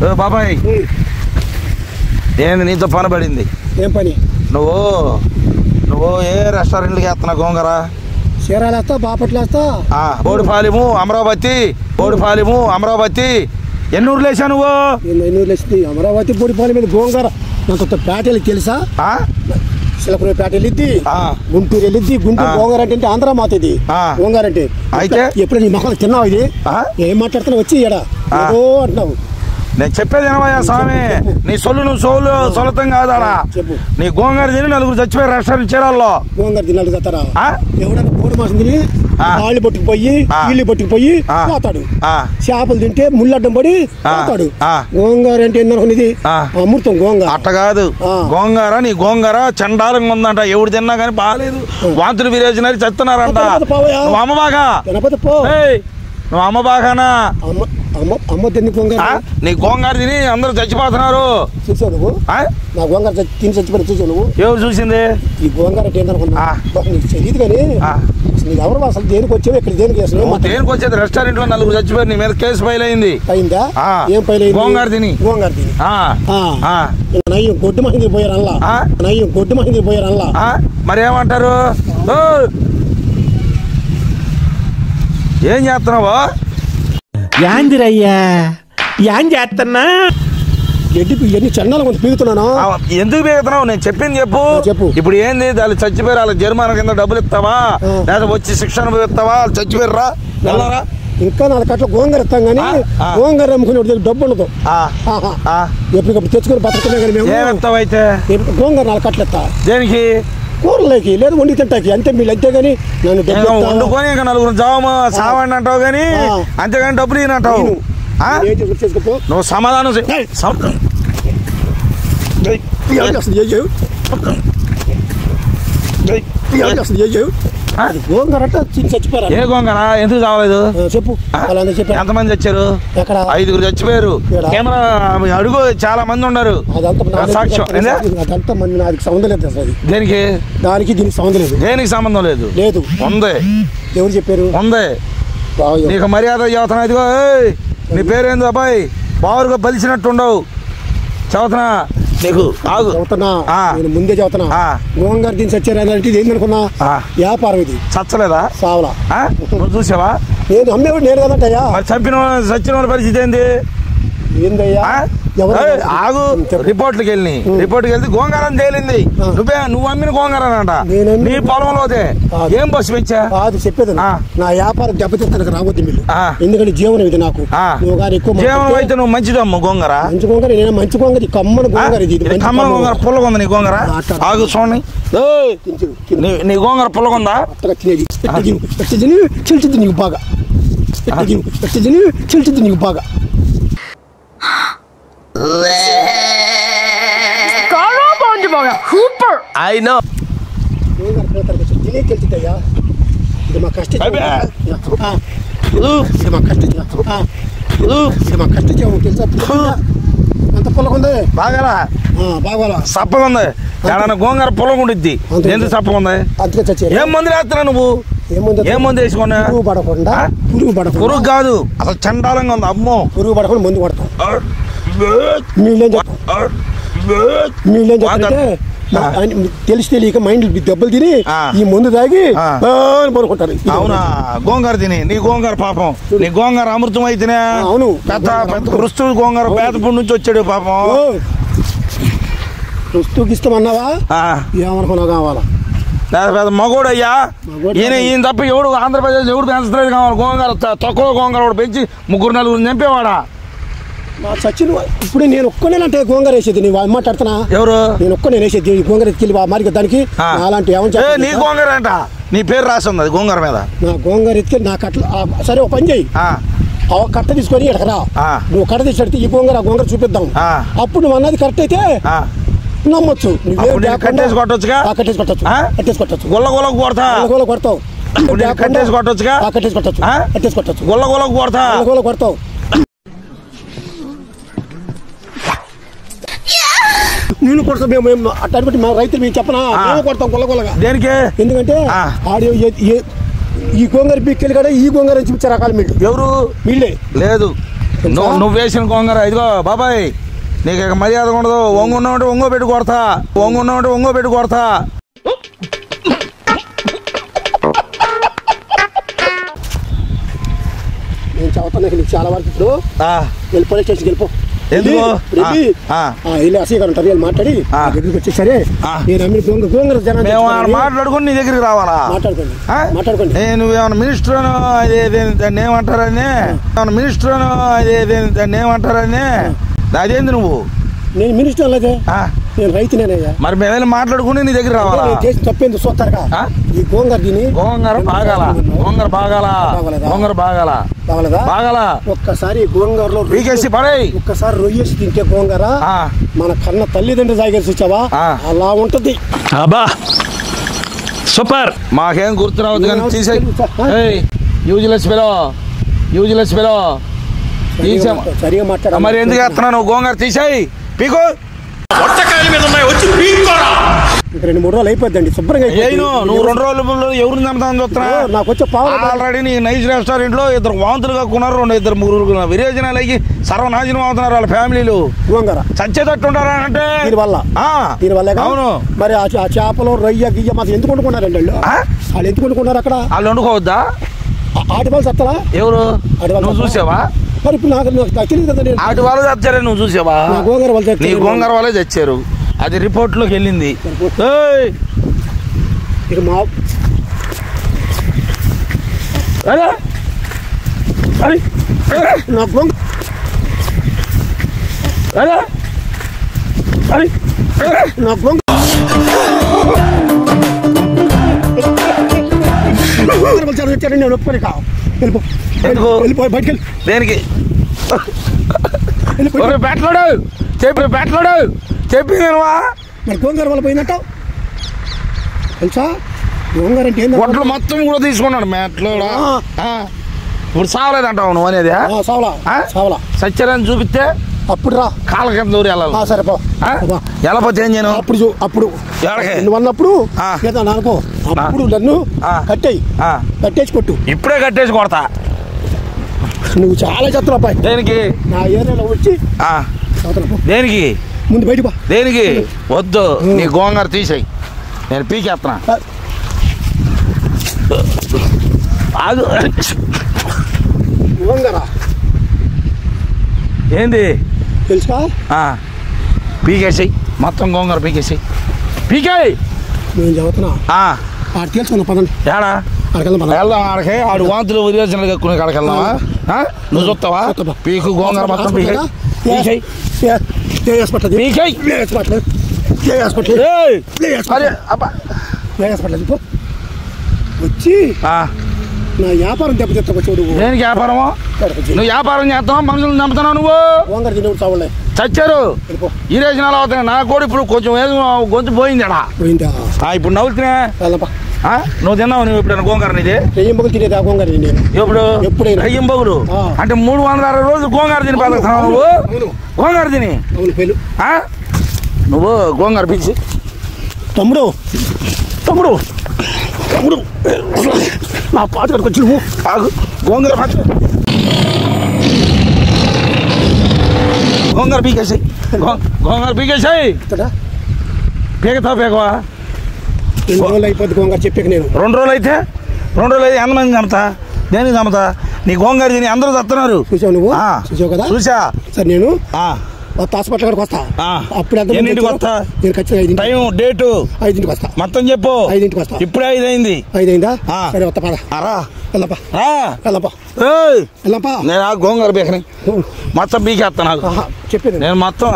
బాబాయ్ ఏంది నీతో పని పడింది? ఏం పని? నువ్వు ఏ రెస్టారెంట్కి వేస్తున్నా గోంగూర? చీరాలు వేస్తా, బాపట్లు వేస్తా, బోడిపాలెము అమరావతి ఎన్ని ఊర్లు వేసా నువ్వు? ఎన్నూరు వేసింది అమరావతి బోడిపాలెం మీద గోంగూర. నాకు పేటలు తెలుసా? శిలపురం పేట వెళ్ళిద్ది, గుంటూరు వెళ్ళిద్ది. గుంటూరు గోంగూర అంటే ఆంధ్ర మాత ఇది గోంగూర అంటే. అయితే ఎప్పుడు నీ మొక్కలు తిన్నావు? ఇది ఏం మాట్లాడుతున్నావు? వచ్చి ఏడా ఏదో అంటున్నావు. నేను చెప్పేది ఏమయ్యా స్వామి, నీ నువ్వు సొలతం కాదాడా? నీ గోంగూర తిని నలుగురు చచ్చిపోయారు రెస్టారెంట్ చీరాల్లో. గోంగూర తిని నలుగురు చస్తారా? ఎవడన్నా కోడి మాసం తిని కాళ్ళు పట్టుకుపోయి ఇల్లు పట్టుకుపోయి పోతాడు. చేపలు తింటే ముళ్ళడ్డం పడి పోతాడు. గోంగూర అంటే ఏందనుకునేది? అమృతం గోంగూర. అట్ట కాదు గోంగూర. నీ గోంగూర చండాలంగా ఉందంట. ఎవడు తిన్నా కానీ బాగాలేదు, వాంతులు విరేచినారు, చెప్తున్నారంట. నువ్వు అమ్మబాగా నువ్వు అమ్మబాగానా? నీ గోంగూర తిని అందరూ చచ్చిపోతున్నారు. చూసావు నువ్వు? నా గోంగూర తిని చచ్చిపోయి చూసావు నువ్వు? ఎవరు చూసింది? ఈ గోంగూర అంటే ఏందనుకున్నా నీకు తెలియదు కానీ నీకు ఎవరు అసలు దేనికి వచ్చావు? ఇక్కడ దేనికి దేనికి వచ్చేది? రెస్టారెంట్ లో నలుగురు చచ్చిపోయారు, నీ మీద కేసు ఫైల్ అయింది. అయిందా? ఏం ఫైల్ అయింది? గోంగూర తిని నయ్యం గొడ్డు మహింది పోయారు అల్లా, నయ్యం గొడ్డు మహింది పోయారు అల్లా. మరి ఏమంటారు? ఏం చేస్తున్నావు? యాందిరయ్యా ఏం చేస్తున్నా? ఎన్ని చన్నాలు కొంత పీగుతున్నాను. ఎందుకు పీగుతున్నావు? నేను చెప్పింది చెప్పు. ఇప్పుడు ఏంది? వాళ్ళు చచ్చిపోయారు, వాళ్ళ జరిమానా కింద డబ్బులు ఇస్తావా లేదా వచ్చి శిక్షణ ఇస్తావా? వాళ్ళు చచ్చిపోయారా వెళ్ళారా? ఇంకా 4 కట్ల గోంగూర ఇస్తాం కానీ గోంగూర అమ్ముకునే డబ్బు ఉండదు. ఎప్పటికప్పుడు తెచ్చుకొని బతుకుతున్నా కానీ మేము అయితే గోంగూర 4 కట్టలు ఇస్తా. దేనికి? కూరలోకి లేదా వండి తింటాకి అంతే. మీరు అంతే కానీ నన్ను వండుకొని ఇంకా నలుగురు జావము సావండి అంటావు కానీ అంతేగాని డబ్బులు ఇనంటావు. నువ్వు సమాధానం గోంగూర చచ్చిపోయారు. ఏ గోంగూర? ఎందుకు చావలేదు చెప్పు. ఎంతమంది చచ్చారు? 5గురు చచ్చిపోయారు. కెమెరా అడుగు, చాలా మంది ఉన్నారు. సాక్ష్యం. అదంతా మంది నాకు సంబంధం లేదు అసలు. దేనికి? దానికి దీనికి సంబంధం లేదు. దేనికి సంబంధం లేదు? లేదు. ఉంది. ఎవరు చెప్పారు? ఉంది. నీకు మర్యాద చదువుతున్నా. ఇదిగో నీ పేరేంది అబ్బాయి? బావురుగా బలిసినట్టుండవు. చదువుతున్నా నీకు. చదువుతున్నా, నేను ముందే చదువుతున్నా. గోంగూర దీన్ని చచ్చారంటే ఇది ఏందనుకున్నా? వ్యాపారం ఇది. చచ్చలేదా? సావలా. నువ్వు చూసావా? నేను అమ్మేవాడు నేను కదంటయ్యా. చంపిన చచ్చిన వాళ్ళ పరిస్థితి ఏంది? ఏందయ్యా? ఆగు. రిపోర్ట్కి వెళ్తే గోంగూర అని తేలింది. నువ్వు అమ్మిన గోంగూర అంట నీ పొలంలోదే. ఏం బస్సు పెంచా? అది చెప్పేది నా వ్యాపారం దెబ్బతిస్తానికి రావద్దు మీరు. ఎందుకంటే జీవనం ఇది నాకు. జీవనం అయితే నువ్వు మంచిదమ్మ గోంగూర. మంచి గోంగూర. నేను మంచి గోంగూర కమ్మన గోంగూర ఇది. కమ్మన గోంగూర పుల్లగుంది నీ గోంగూర. ఆగు చూడండి. నీ గోంగూర పుల్లగుందా? చిల్చుద్ది నీకు బాగా. చిల్చుద్ది నీకు బాగా. I know. ఇది మా కష్టం. ఎంత పొలకుంది? బాగా సప్పగా ఉంది. ఏడన్నా గోంగూర పొలం ఉండిద్ది. ఎందుకు సప్పగా ఉంది? ఏం మందులు వేస్తున్నా నువ్వు? ఏం మందు వేసుకున్నా? పురుగు కాదు, అసలు చండాలంగా ఉంది. అమ్మో, పురుగు పడకుండా మందు కొడతాం. తెలిసి తెలియక మైండ్ దెబ్బలు తిని ఈ మందు తాగి పడుకుంటారు. అవునా? గోంగూర తిని నీ గోంగూర పాపం. నీ గోంగూర అమృతం అయితేనే. అవును. పెద్ద రుస్తు గోంగూర పేదపూడి నుంచి వచ్చాడు పాపం. రుస్తుకి ఇస్తామన్నావా? ఏమనుకున్నావు కావాలా? పెద్ద మగోడయ్యా ఈయన తప్ప ఎవడు ఆంధ్రప్రదేశ్ ఎవడు పెంచలేదు కావాలి. గోంగూర తక్కువ గోంగూర పెంచి 3-4 చంపేవాడా? సచిన్ ఇప్పుడు నేను ఒక్కనేనంటే గోంగూర వేసేది. నేను మాట్లాడుతున్నా. ఎవరు? నేను ఒక్కనే వేసేది. గోంగూర ఎత్తుకెళ్ళి మారికి దానికి అలాంటి నీ గోంగూర అంట నీ పేరు రాసి ఉంది అది గోంగూర మీద. నా గోంగూర ఎత్తుకెళ్ళి నా కట్ల. సరే ఒక పని చెయ్యి, కట్ట తీసుకొని ఎడకరా. నువ్వు కట్ట తీసుకెడితే ఈ గోంగూర చూపిద్దాం. అప్పుడు నువ్వు అన్నది కరెక్ట్ అయితే నమ్మొచ్చు. కట్టేసి కొట్టొచ్చుగా. కట్టేసి కొట్టచ్చు. గుల్లగొలకు కొడతా. కొడతావు. కట్టేసి కొట్టొచ్చుగా. కట్టేసి కొట్టచ్చు. గుల్లగొలకు కొడతా. కొడతావు. నేను కొడతాం. మేము అట్ట మా రైతులు మేము చెప్పనా? మేము కొడతాం గుల్లగొల్లగా. దేనికి? ఎందుకంటే ఆడియో ఈ గోంగూర బిక్కెళ్ళి కూడా ఈ గోంగూర చూపించారు రకాల. మీరు ఎవరు? వీళ్ళే. లేదు నువ్వు వేసిన గోంగూర ఇదిగో బాబాయ్, నీకు ఇక మర్యాద ఉండదు. ఒంగున్నామంటే ఒంగో పెట్టి కొడతా, ఒంగున్నామంటే ఒంగో పెట్టి కొడతా. నేను చదువుతాను నీకు చాలా వరకు. ఇప్పుడు వెళ్ళి పోలీస్ స్టేషన్కి వెళ్ళిపో. మాట్లాడి దగ్గరికి వచ్చి సరే నేను గోంగూర మాట్లాడుకుని నీ దగ్గరికి రావాలా? మాట్లాడుకోండి. నువ్వేమన్నా మినిస్టర్ దాన్ని ఏమంటారని, మినిస్టర్ దాన్ని ఏమంటారని, అదేంది నువ్వు? నేను మినిస్టర్ అలాగే, నేను రైతునేనయ్యా. మరి మేమైనా మాట్లాడుకుని నీ దగ్గర రావాలా? తప్పేంది చూస్తారుగా ఈ గోంగూర దీని గోంగూర బాగాల, గోంగూర బాగాల, గోంగూర బాగాల బాగాల. ఒక్కసారి గోంగూరలో పీకేసి పడే, ఒక్కసారి రొయ్యేసి తింటే గోంగూర మన కన్న తల్లిదండ్రులు సాగేసి వచ్చావా అలా ఉంటది. అబ్బా సూపర్. మాకేం గుర్తు రావద్దు కానీ తీసేయి. Useless fellow, useless fellow. సరిగా మాట్లాడ. మరి ఎందుకు వేస్తున్నావు నువ్వు? గోంగూర తీసేయి, పీకు. ఇంకా 2-3 రోజులు అయిపోద్దండి శుభ్రంగా. నువ్వు 2 రోజులు ఎవరిని చంపుతాను చూస్తున్నా? నాకు వచ్చే ఆల్రెడీ నీ నైస్ రెస్టారెంట్ లో 2 వాంతులు కక్కున్నారు, 2-3 విరేచనాలు అయ్యి సర్వనాశనం అవుతున్నారు వాళ్ళ ఫ్యామిలీలు. చచ్చేటట్టు ఉంటారా అంటే దీనివల్ల. అవును. మరి ఆ చేపలు రొయ్య గియ్య మాకు ఎందుకు వండుకున్నారండి వాళ్ళు? వాళ్ళు ఎందుకు వండుకున్నారు అక్కడ? వాళ్ళు వండుకోవద్దా? ఆటి వాళ్ళు చత్తలా? ఎవరు? నువ్వు చూసావా? మరి ఇప్పుడు నాకు తెలియదు కదా. ఆటి వాళ్ళు చచ్చారే, నువ్వు చూసావా? గోంగూర వాళ్ళు నీ గోంగూర వాళ్ళే చచ్చారు, అది రిపోర్ట్ లోకి వెళ్ళింది. ఇక మా నా గోంగూర నా గోంగూర నేను ఒప్పుకొని వెళ్ళిపోయి బయటకెళ్ళి. దేనికి? పెట్టలాడు చెప్పి పెట్టలాడు చెప్పి నేనువా. మరి గోంగూర వల్ల పోయిందట తెలుసా? గోంగూర అంటే గొడ్లు మొత్తం కూడా తీసుకున్నాడు మేట్లో. ఇప్పుడు సావలేదంటావు నువ్వు అనేది? సావలా సత్యరాన్ని చూపిస్తే అప్పుడు రా, కాళ్ళ కింద దూరి వెళ్ళాలి. సరేపో వెళ్ళపోతే ఏం చేయను? అప్పుడు నువ్వు అన్నప్పుడు అనుకో, అప్పుడు నన్ను కట్టేసి కొట్టు. ఇప్పుడే కట్టేసి కొడతా. నువ్వు చాలా చెత్తలు అబ్బాయి. దేనికి? నా ఏరియాలో వచ్చి దేనికి? ముందు బయట దేనికి? వద్దు, నీ గోంగూర తీసేయి, నేను పీకేస్తున్నా. గోంగూర ఏంది తెలుసా? పీకేసాయి మొత్తం, గోంగూర పీకేసాయి, పీకాయి. నేను చదువుతున్నా తెలుసుకున్నా. పదండి. ఏడా వెళ్దాం ఆడకి. ఆడు వాంతులు విరేచనలు కక్కునే కాడకి వెళ్దామా? నువ్వు చూస్తావా? పీకు గోంగూర మొత్తం పీకాయి. వచ్చి నా వ్యాపారం దెబ్బతిస్తా చూడు. దేనికి వ్యాపారమా? నువ్వు వ్యాపారం చేస్తావా? మనుషులు నమ్ముతున్నావు నువ్వు? గోంగూర తిని చావలే చచ్చారు, ఈ రేజనాలు అవుతున్నాయి. నాకు కూడా ఇప్పుడు కొంచెం గొంతు పోయిందా? ఇప్పుడు నవ్వుతున్నా. నువ్వు తిన్నావు? నువ్వు ఎప్పుడైనా గోంగూర? ఇది రెయ్యంబగులు తినేది ఆ గోంగూర. ఎప్పుడు రెయ్యంబగులు అంటే 360 రోజులు గోంగూర తిని బతుకుతున్నావు నువ్వు? గోంగూర తిని నువ్వు గోంగూర పిలిచి తమ్ముడు తమ్ముడు తమ్ముడు నా పాత కడికి వచ్చి నువ్వు గోంగూర గోంగూర పీకేసాయి, గోంగూర పీకేసాయి. పీకతావు పీకవా? 2 రోజులు అయిపోద్ది గోంగూర చెప్పాక. నేను 2 రోజులు అయితే ఎంతమంది చంపుతా? దేనికి చంపుతా? నీ గోంగూర తిని అందరూ చస్తున్నారు. చూసావు నువ్వు? చూసావు కదా? చూసా. సరే నేను హాస్పిటల్ కాడికి వస్తా. అప్పుడు ఎన్నింటికి వస్తా? నేను ఖచ్చితంగా టైం డేటు 5ంటికి వస్తా. మొత్తం చెప్పు. 5ంటికి వస్తా. ఇప్పుడే 5 అయింది. 5 అయిందా? సరే వస్తా. పద వెళ్ళపా. నేను ఆ గోంగూర పీకని మొత్తం పీకేస్తా. నాకు చెప్పేది నేను మొత్తం